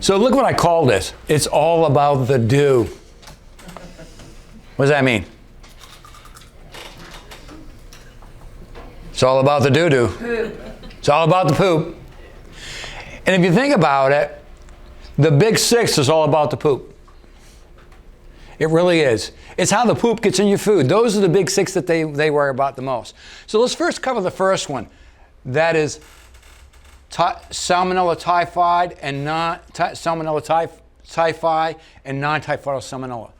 So look what I call this. It's all about the do. What does that mean? It's all about the doo-doo. It's all about the poop. And if you think about it, the big six is all about the poop. It really is. It's how the poop gets in your food. Those are the big six that they worry about the most. So let's first cover the first one. That is Salmonella typhi and non-Salmonella typhi and non-typhoidal salmonella.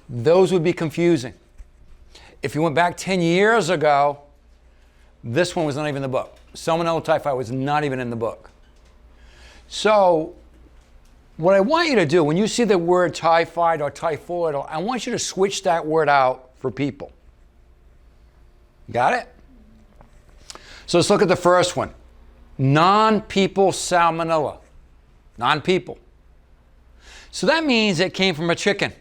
Those would be confusing. If you went back 10 years ago, this one was not even in the book. Salmonella typhi was not even in the book. So what I want you to do, when you see the word typhoid or typhoidal, I want you to switch that word out for people. Got it? So let's look at the first one. Non-people salmonella. Non-people. So that means it came from a chicken.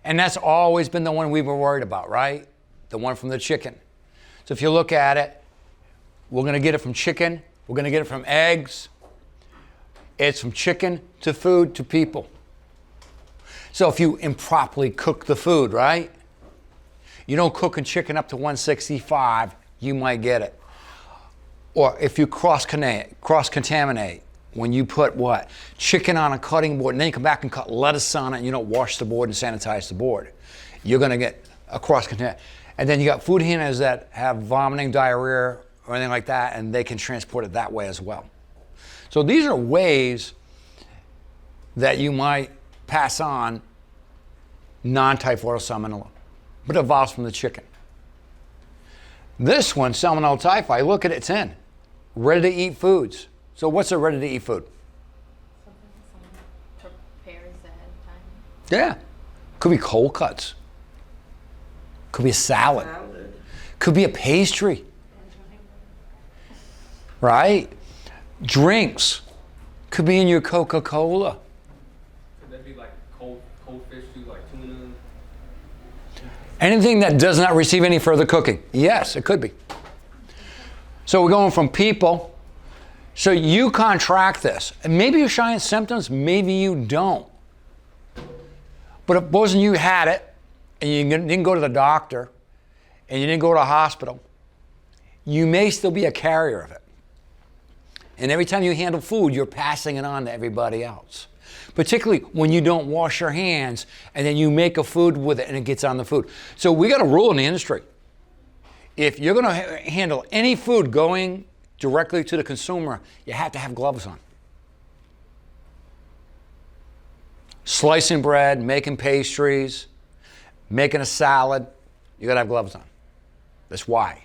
And that's always been the one we were worried about, right? The one from the chicken. So if you look at it, we're going to get it from chicken. We're going to get it from eggs. It's from chicken to food to people. So if you improperly cook the food, right? You don't cook a chicken up to 165, you might get it. Or if you cross-contaminate, when you put what? Chicken on a cutting board, and then you come back and cut lettuce on it, and you don't wash the board and sanitize the board, you're going to get a cross-contamination. And then you got food handlers that have vomiting, diarrhea, or anything like that, and they can transport it that way as well. So these are ways that you might pass on non-typhoidal salmonella, but it evolves from the chicken. This one, Salmonella typhi, look at its in. Ready-to-eat foods. So what's a ready-to-eat food? Something prepares ahead of time. Yeah. Could be cold cuts. Could be a salad. Could be a pastry. Right? Drinks. Could be in your Coca-Cola. Could that be like cold fish too, like tuna? Anything that does not receive any further cooking. Yes, it could be. So we're going from people. So you contract this. And maybe you're showing symptoms, maybe you don't. But supposing you had it, and you didn't go to the doctor, and you didn't go to a hospital, you may still be a carrier of it. And every time you handle food, you're passing it on to everybody else. Particularly when you don't wash your hands and then you make a food with it and it gets on the food. So we got a rule in the industry. If you're going to handle any food going directly to the consumer, you have to have gloves on. Slicing bread, making pastries, making a salad, you got to have gloves on. That's why.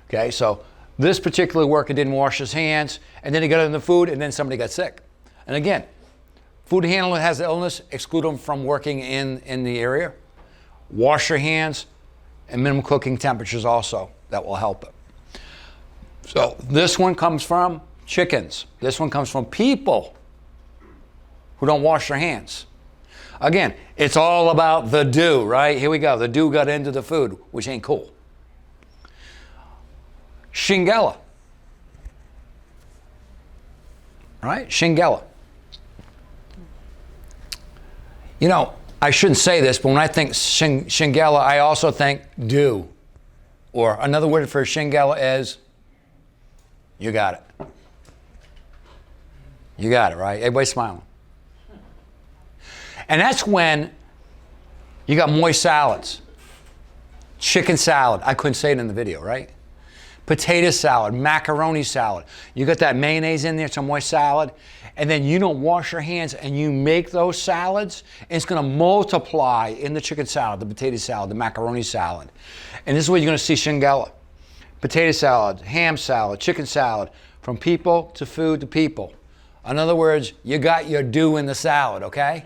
Okay, so this particular worker didn't wash his hands, and then he got it in the food, and then somebody got sick. And again, food handler has the illness, exclude them from working in the area. Wash your hands, and minimum cooking temperatures also. That will help it. So this one comes from chickens. This one comes from people who don't wash their hands. Again, it's all about the do, right? Here we go. The do got into the food, which ain't cool. Shigella. Right? Shigella. You know, I shouldn't say this, but when I think Shigella, I also think do. Or another word for Shigella is, you got it. You got it, right? Everybody's smiling. And that's when you got moist salads. Chicken salad. I couldn't say it in the video, right? Potato salad, macaroni salad. You got that mayonnaise in there, it's a moist salad. And then you don't wash your hands and you make those salads, and it's going to multiply in the chicken salad, the potato salad, the macaroni salad. And this is where you're going to see Shigella. Potato salad, ham salad, chicken salad, from people to food to people. In other words, you got your do in the salad, okay?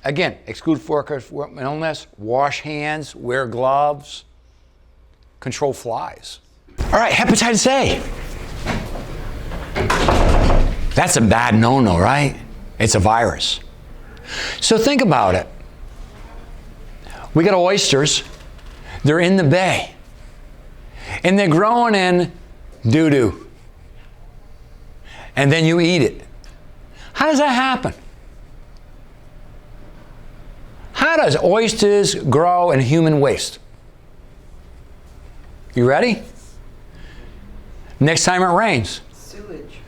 Again, exclude workers with illness, wash hands, wear gloves, control flies. All right, hepatitis A. That's a bad no-no, right? It's a virus. So think about it. We got oysters. They're in the bay. And they're growing in doo-doo. and then you eat it. How does that happen? How does oysters grow in human waste? You ready? Next time it rains, Sewage.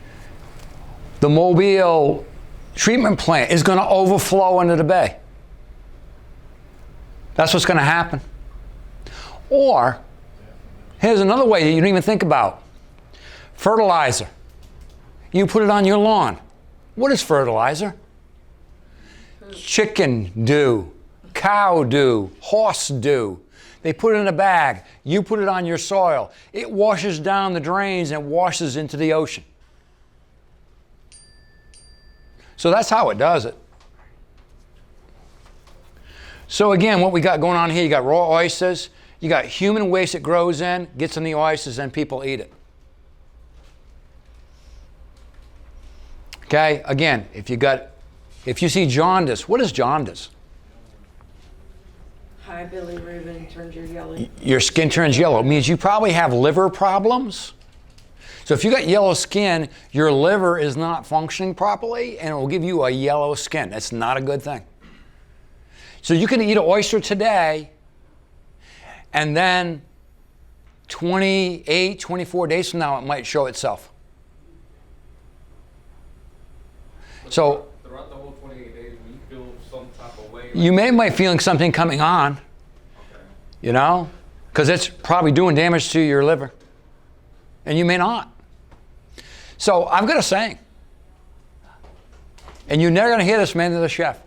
the Mobile treatment plant is going to overflow into the bay. That's what's going to happen. Or, here's another way that you don't even think about. Fertilizer. You put it on your lawn. What is fertilizer? Chicken do, cow do, horse do. They put it in a bag. You put it on your soil. It washes down the drains and washes into the ocean. So that's how it does it. So again, what we got going on here, you got raw oysters, you got human waste that grows in, gets in the oysters, and people eat it. Okay, again, if you see jaundice, what is jaundice? High bilirubin turns your yellow. Your skin turns yellow. It means you probably have liver problems. So if you got yellow skin, your liver is not functioning properly, and it will give you a yellow skin. That's not a good thing. So you can eat an oyster today, and then 28, 24 days from now, it might show itself. So throughout the whole 28 days, when you feel some type of way, you might be feeling something coming on, okay. you know, because it's probably doing damage to your liver, and you may not. So I've got a saying, and you're never going to hear this from any other chef.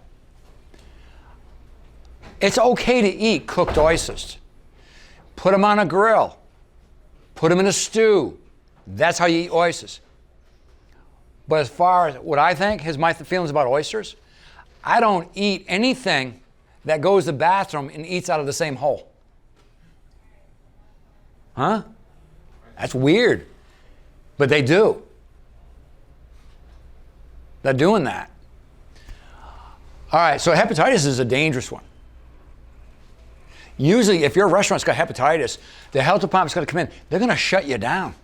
It's okay to eat cooked oysters. Put them on a grill. Put them in a stew. That's how you eat oysters. But as far as what I think, here's my feelings about oysters. I don't eat anything that goes to the bathroom and eats out of the same hole. Huh? That's weird. But they do. They're doing that. All right, so hepatitis is a dangerous one. Usually, if your restaurant's got hepatitis, the health department's going to come in. They're going to shut you down.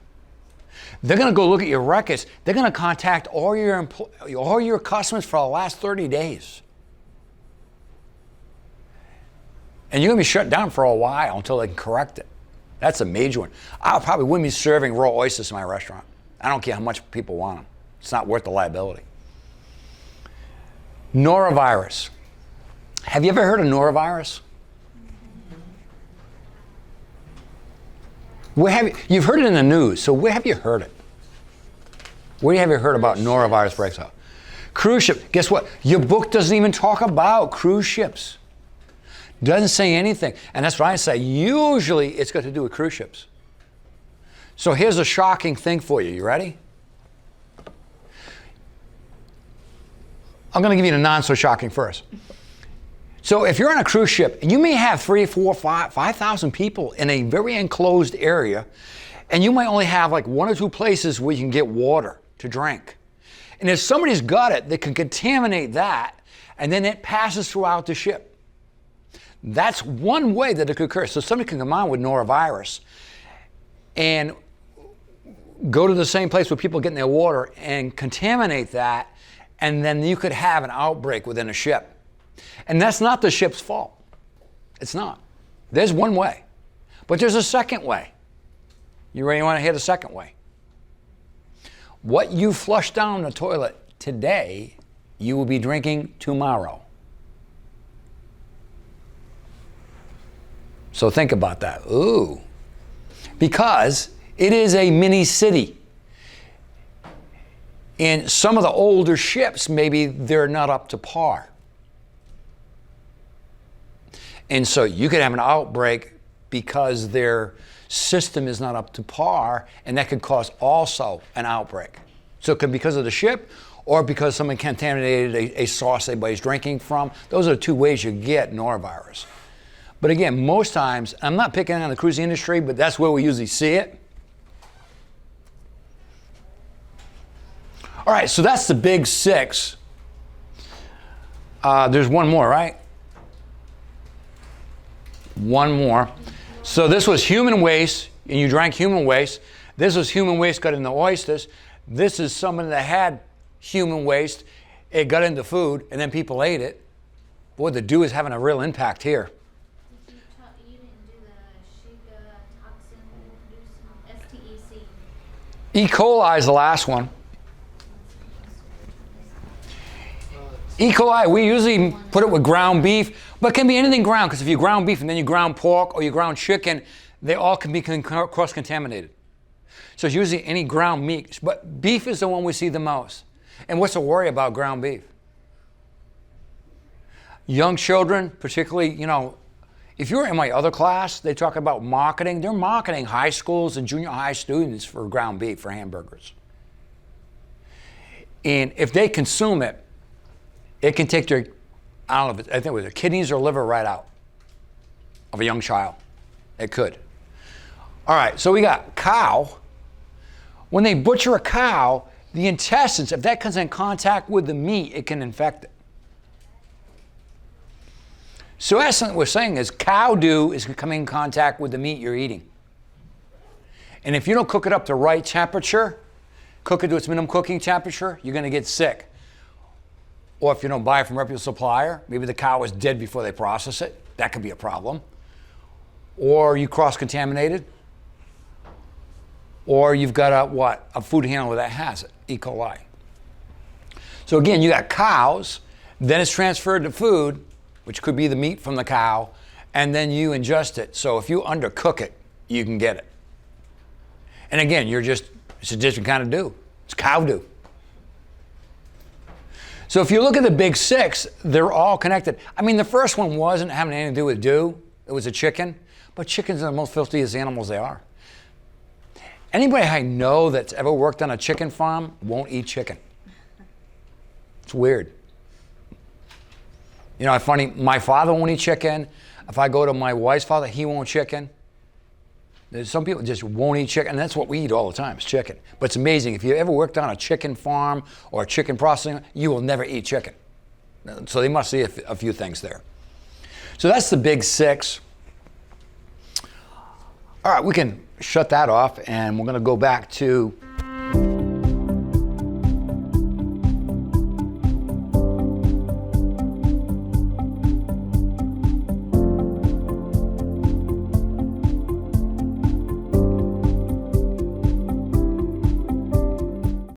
They're going to go look at your records. They're going to contact all your customers for the last 30 days. And you're going to be shut down for a while until they can correct it. That's a major one. I probably wouldn't be serving raw oysters in my restaurant. I don't care how much people want them. It's not worth the liability. Norovirus. Have you ever heard of norovirus? You've heard it in the news, so where have you heard it? Where have you heard about norovirus breaks out? Cruise ship. Guess what? Your book doesn't even talk about cruise ships. Doesn't say anything. And that's what I say. Usually it's got to do with cruise ships. So here's a shocking thing for you. You ready? I'm going to give you the non-so-shocking first. So if you're on a cruise ship, and you may have 3, 4, 5,000 people in a very enclosed area, and you might only have like 1 or 2 places where you can get water to drink. And if somebody's got it, they can contaminate that, and then it passes throughout the ship. That's one way that it could occur. So somebody can come on with norovirus and go to the same place where people are getting their water and contaminate that, and then you could have an outbreak within a ship. And that's not the ship's fault. It's not. There's one way. But there's a second way. You ready? You want to hear the second way? What you flush down the toilet today, you will be drinking tomorrow. So think about that. Ooh. Because it is a mini city. And some of the older ships, maybe they're not up to par. And so you could have an outbreak because their system is not up to par, and that could cause also an outbreak. So it could be because of the ship or because someone contaminated a sauce anybody's drinking from. Those are the 2 ways you get norovirus. But again, most times, I'm not picking on the cruising industry, but that's where we usually see it. All right, so that's the big 6. There's one more, right? One more. So this was human waste, and you drank human waste. This was human waste got in the oysters. This is someone that had human waste. It got into food, and then people ate it. Boy, the dew is having a real impact here. You didn't do the Shiga toxin producing STEC. E. coli is the last one. E. coli, we usually put it with ground beef, but it can be anything ground, because if you ground beef and then you ground pork or you ground chicken, they all can be cross-contaminated. So it's usually any ground meat, but beef is the one we see the most. And what's the worry about ground beef? Young children, particularly, if you're in my other class, they talk about marketing. They're marketing high schools and junior high students for ground beef, for hamburgers. And if they consume it, it can take their, I think it was their kidneys or liver right out of a young child. It could. All right, so we got cow. When they butcher a cow, the intestines, if that comes in contact with the meat, it can infect it. So essentially what we're saying is cow dew is coming in contact with the meat you're eating. And if you don't cook it up to the right temperature, cook it to its minimum cooking temperature, you're going to get sick. Or if you don't buy it from a reputable supplier, maybe the cow is dead before they process it. That could be a problem. Or you cross-contaminated. Or you've got a food handler that has it, E. coli. So again, you got cows, then it's transferred to food, which could be the meat from the cow, and then you ingest it. So if you undercook it, you can get it. And again, it's a different kind of dew. It's cow dew. So if you look at the big six, they're all connected. I mean, the first one wasn't having anything to do with dew. It was a chicken. But chickens are the most filthiest animals they are. Anybody I know that's ever worked on a chicken farm won't eat chicken. It's weird. It's funny, my father won't eat chicken. If I go to my wife's father, he won't chicken. There's some people just won't eat chicken, and that's what we eat all the time, is chicken. But it's amazing, if you ever worked on a chicken farm or a chicken processing, you will never eat chicken. So they must see a few things there. So that's the big six. All right, we can shut that off, and we're going to go back to